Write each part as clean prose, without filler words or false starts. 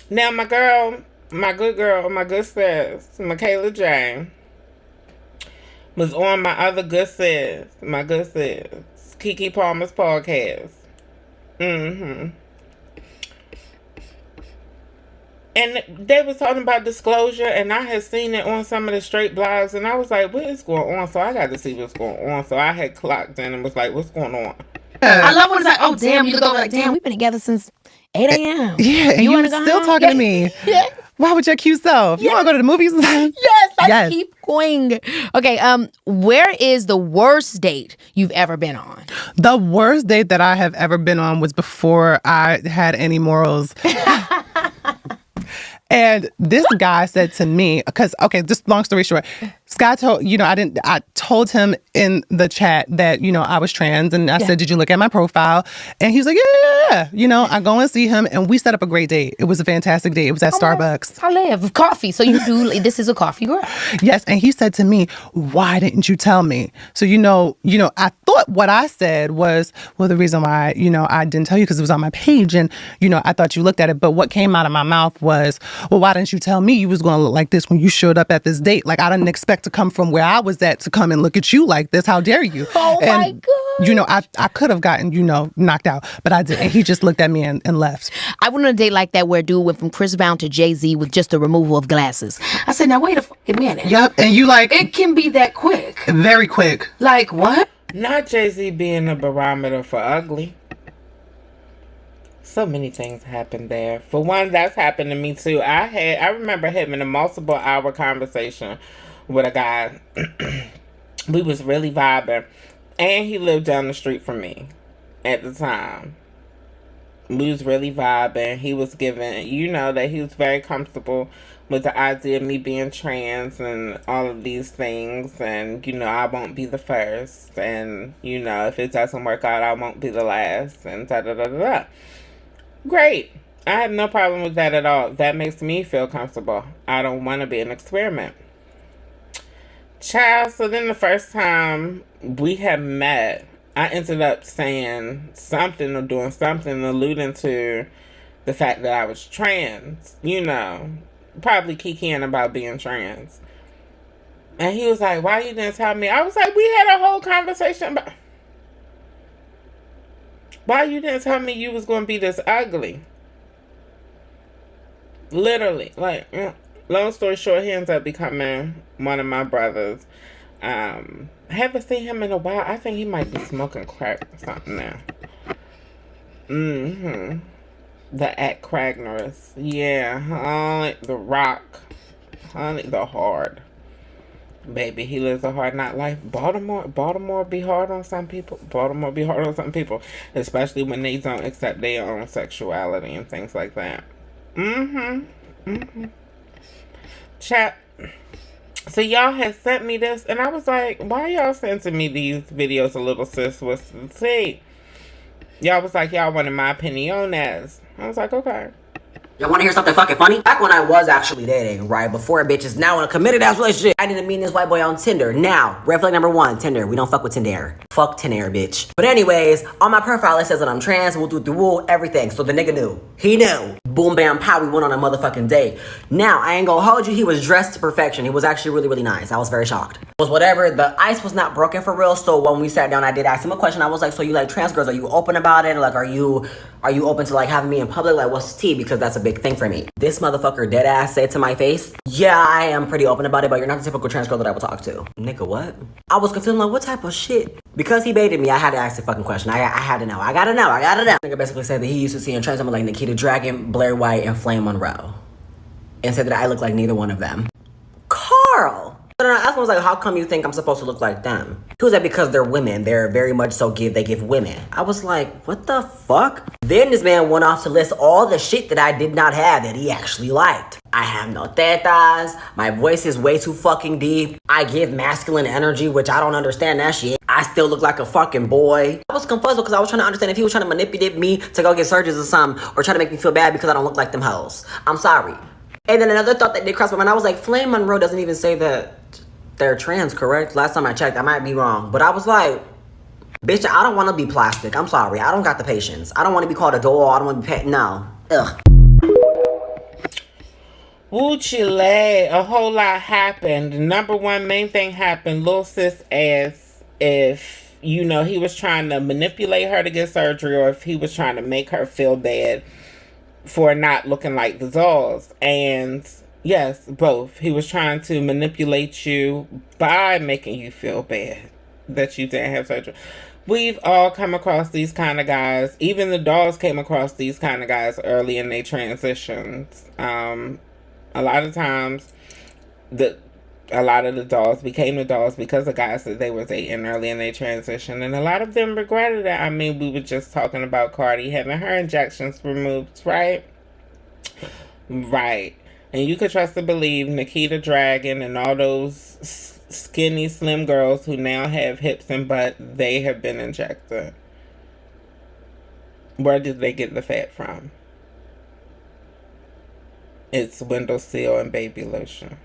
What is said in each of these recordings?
Now, my girl, my good sis, Michaela Jane, was on my good sis, Keke Palmer's podcast. Mm-hmm. And they was talking about disclosure, and I had seen it on some of the straight blogs, and I was like, what is going on? So I got to see what's going on. So I had clocked in and was like, what's going on? I love when it's like, oh, damn, you look over like, damn, we've been together since 8 a.m. Yeah, and you were still talking to me. Yes. Why would your cute self? You want to go to the movies? Yes, let's keep going. Okay, where is the worst date you've ever been on? The worst date that I have ever been on was before I had any morals. And this guy said to me, because, okay, just long story short, Scott told, I told him in the chat that, I was trans, and I said, did you look at my profile? And he was like, yeah. I go and see him, and we set up a great date. It was a fantastic date. It was at Starbucks. I live coffee. So you do, this is a coffee girl. Yes. And he said to me, why didn't you tell me? So, I thought what I said was, well, the reason why, I didn't tell you because it was on my page, and, I thought you looked at it. But what came out of my mouth was, well, why didn't you tell me you was going to look like this when you showed up at this date? Like, I didn't expect to come from where I was at to come and look at you like this. How dare you? Oh, my God. I could have gotten, knocked out, but I didn't. He just looked at me and left. I went on a date like that where a dude went from Chris Brown to Jay-Z with just the removal of glasses. I said, now, wait a fucking minute. Yep. And you like... It can be that quick. Very quick. Like, what? Not Jay-Z being a barometer for ugly. So many things happened there. For one, that's happened to me too. I remember having a multiple hour conversation with a guy. We was really vibing. And he lived down the street from me at the time. We was really vibing. He was giving, that he was very comfortable with the idea of me being trans and all of these things. And, I won't be the first. And, if it doesn't work out, I won't be the last. And da-da-da-da-da. Great. I have no problem with that at all. That makes me feel comfortable. I don't want to be an experiment. Child, so then the first time we had met, I ended up saying something or doing something alluding to the fact that I was trans. Probably kikiing about being trans. And he was like, why you didn't tell me? I was like, we had a whole conversation about... Why you didn't tell me you was going to be this ugly? Literally. Like, long story short, he ends up becoming one of my brothers. I haven't seen him in a while. I think he might be smoking crack or something now. Mm-hmm. The at Cragnerus. Yeah. Honey, the rock. Honey, the hard. Baby, he lives a hard not life. Baltimore be hard on some people. Especially when they don't accept their own sexuality and things like that. Chat. So y'all had sent me this, and I was like, why y'all sending me these videos, a little sis with the tea? Y'all was like, y'all wanted my opinion on that. I was like, okay. Y'all wanna hear something fucking funny? Back when I was actually dating, right, before bitches, now in a committed ass relationship, I didn't meet this white boy on Tinder. Now, red flag number 1, Tinder. We don't fuck with Tinder. Fuck Tinder, bitch. But anyways, on my profile it says that I'm trans, woo, everything. So the nigga knew. He knew. Boom, bam, pow, we went on a motherfucking date. Now, I ain't gonna hold you, he was dressed to perfection. He was actually really, really nice. I was very shocked. It was whatever, the ice was not broken for real, so when we sat down, I did ask him a question. I was like, so you like trans girls? Are you open about it? Like, are you open to like having me in public? Like, what's the tea? Because that's a big thing for me. This motherfucker dead ass said to my face, yeah, I am pretty open about it, but you're not the typical trans girl that I will talk to. Nigga, what? I was confused, like, what type of shit? Because he baited me, I had to ask the fucking question. I had to know. I gotta know. Nigga basically said that he used to see in trans women like Nikita Dragon, Blair White, and Flame Monroe. And said that I look like neither one of them. Carl! And I asked him, I was like, how come you think I'm supposed to look like them? He was like, because they're women. They're very much so they give women. I was like, what the fuck? Then this man went off to list all the shit that I did not have that he actually liked. I have no tetas. My voice is way too fucking deep. I give masculine energy, which I don't understand that shit. I still look like a fucking boy. I was confused because I was trying to understand if he was trying to manipulate me to go get surgeries or something, or trying to make me feel bad because I don't look like them hoes. I'm sorry. And then another thought that did cross my mind, I was like, Flame Monroe doesn't even say that they're trans, correct? Last time I checked, I might be wrong. But I was like, bitch, I don't want to be plastic. I'm sorry. I don't got the patience. I don't want to be called a doll. I don't want to be no. Ugh. Woo Chile, a whole lot happened. Number one main thing happened. Lil sis asked if, he was trying to manipulate her to get surgery or if he was trying to make her feel bad for not looking like the dolls. And yes, both. He was trying to manipulate you by making you feel bad that you didn't have surgery. We've all come across these kind of guys. Even the dolls came across these kind of guys early in their transitions. A lot of times, a lot of the dolls became the dolls because of guys that they were dating early in their transition, and a lot of them regretted it. I mean, we were just talking about Cardi having her injections removed, right? Right. And you could trust to believe Nikita Dragon and all those skinny, slim girls who now have hips and butt, they have been injected. Where did they get the fat from? It's window seal and baby lotion.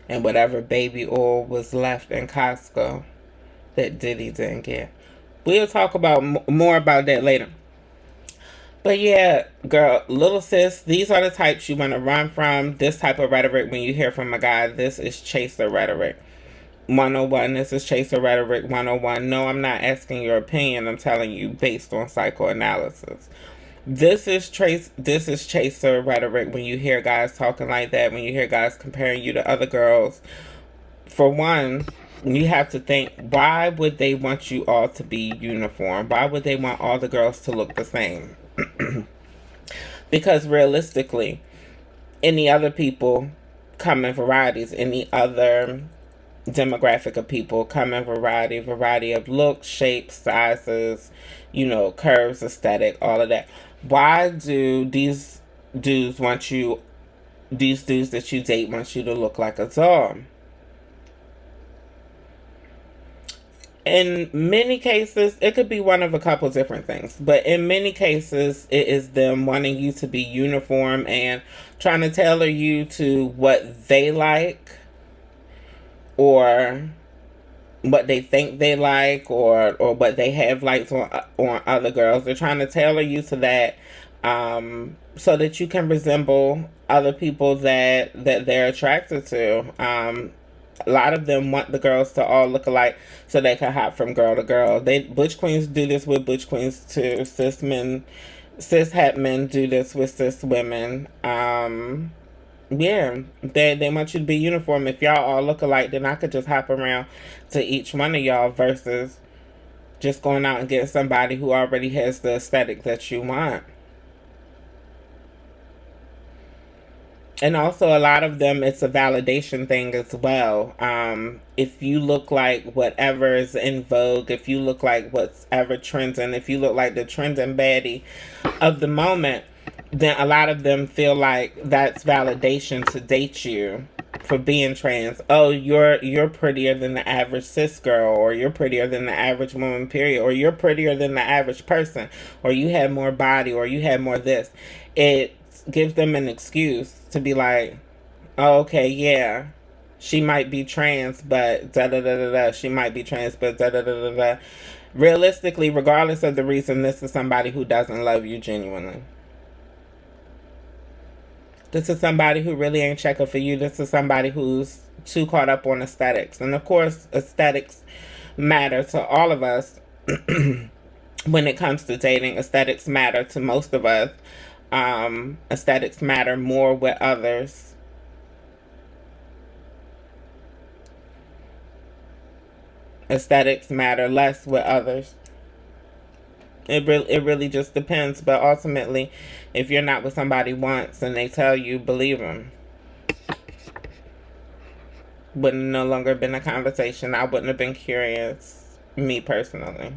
And whatever baby oil was left in Costco that Diddy didn't get. We'll talk about more about that later. But yeah, girl, little sis, these are the types you want to run from. This type of rhetoric when you hear from a guy, this is chaser rhetoric. 101, this is chaser rhetoric 101. No, I'm not asking your opinion. I'm telling you based on psychoanalysis. This is chaser rhetoric when you hear guys talking like that, when you hear guys comparing you to other girls. For one, you have to think, why would they want you all to be uniform? Why would they want all the girls to look the same? Because realistically, any other people come in varieties. Any other demographic of people come in variety of looks, shapes, sizes, curves, aesthetic, all of that. Why do these dudes that you date want you to look like a doll? In many cases, it could be one of a couple different things. But in many cases, it is them wanting you to be uniform and trying to tailor you to what they like or what they think they like or what they have liked on other girls. They're trying to tailor you to that so that you can resemble other people that they're attracted to. A lot of them want the girls to all look alike so they can hop from girl to girl. Butch queens do this with butch queens too. Cis het men do this with cis women. Yeah, they want you to be uniform. If y'all all look alike, then I could just hop around to each one of y'all versus just going out and getting somebody who already has the aesthetic that you want. And also, a lot of them, it's a validation thing as well. If you look like whatever is in vogue, if you look like what's ever trending, if you look like the trending baddie of the moment, then a lot of them feel like that's validation to date you for being trans. Oh, you're prettier than the average cis girl, or you're prettier than the average woman, period, or you're prettier than the average person, or you have more body, or you have more this. It gives them an excuse to be like, oh, okay, yeah, she might be trans, but da-da-da-da-da. She might be trans, but da-da-da-da-da. Realistically, regardless of the reason, this is somebody who doesn't love you genuinely. This is somebody who really ain't checking for you. This is somebody who's too caught up on aesthetics. And of course, aesthetics matter to all of us. When it comes to dating, aesthetics matter to most of us. Aesthetics matter more with others. Aesthetics matter less with others. It really just depends. But ultimately, if you're not with somebody once and they tell you, believe them. Wouldn't no longer been a conversation. I wouldn't have been curious, me personally.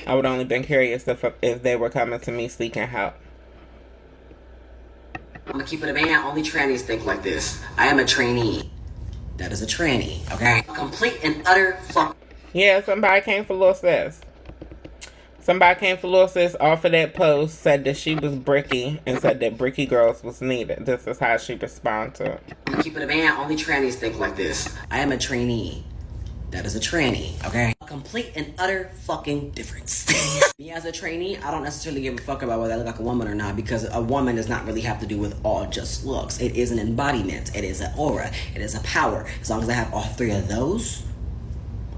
I would only been curious if they were coming to me seeking help. I'm gonna keep it a man. Only trannies think like this. I am a trainee. That is a tranny, okay? Complete and utter fuck. Yeah, somebody came for Lil Sis. Somebody came for Lil Sis off of that post, said that she was bricky, and said that bricky girls was needed. This is how she responded. I'm gonna keep it a man. Only trannies think like this. I am a trainee. That is a tranny, okay? A complete and utter fucking difference. Me as a trainee, I don't necessarily give a fuck about whether I look like a woman or not, because a woman does not really have to do with all just looks. It is an embodiment. It is an aura. It is a power. As long as I have all three of those,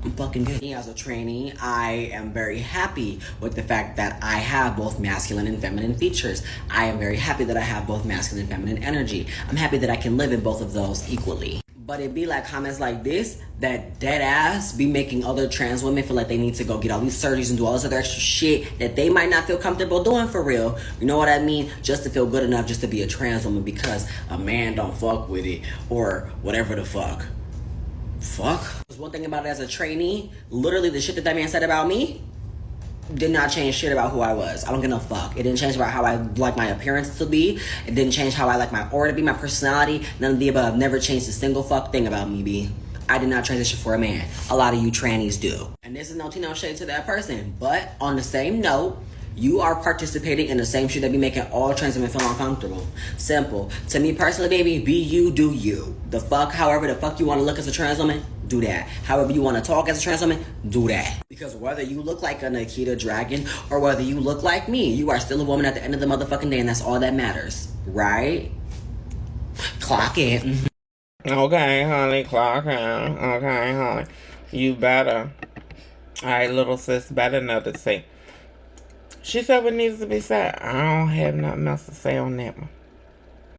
I'm fucking good. Me as a trainee, I am very happy with the fact that I have both masculine and feminine features. I am very happy that I have both masculine and feminine energy. I'm happy that I can live in both of those equally. But it be like comments like this that dead ass be making other trans women feel like they need to go get all these surgeries and do all this other extra shit that they might not feel comfortable doing for real. You know what I mean? Just to feel good enough just to be a trans woman because a man don't fuck with it or whatever the fuck. Fuck. One thing about it as a trainee, literally the shit that man said about me did not change shit about who I was. I don't give no fuck. It didn't change about how I like my appearance to be. It didn't change how I like my aura to be, my personality. None of the above. Never changed a single fuck thing about me, B. I did not transition for a man. A lot of you trannies do. And this is no tea, no shade to that person. But on the same note, you are participating in the same shit that be making all trans women feel uncomfortable. Simple. To me personally, baby, be you, do you. The fuck, however the fuck you want to look as a trans woman, do that. However you want to talk as a trans woman, do that. Because whether you look like a Nikita Dragon or whether you look like me, you are still a woman at the end of the motherfucking day, and that's all that matters. Right? Clock it. Okay, honey, clock in. Okay, honey. You better. Alright, little sis, better know to say. She said what needs to be said. I don't have nothing else to say on that one.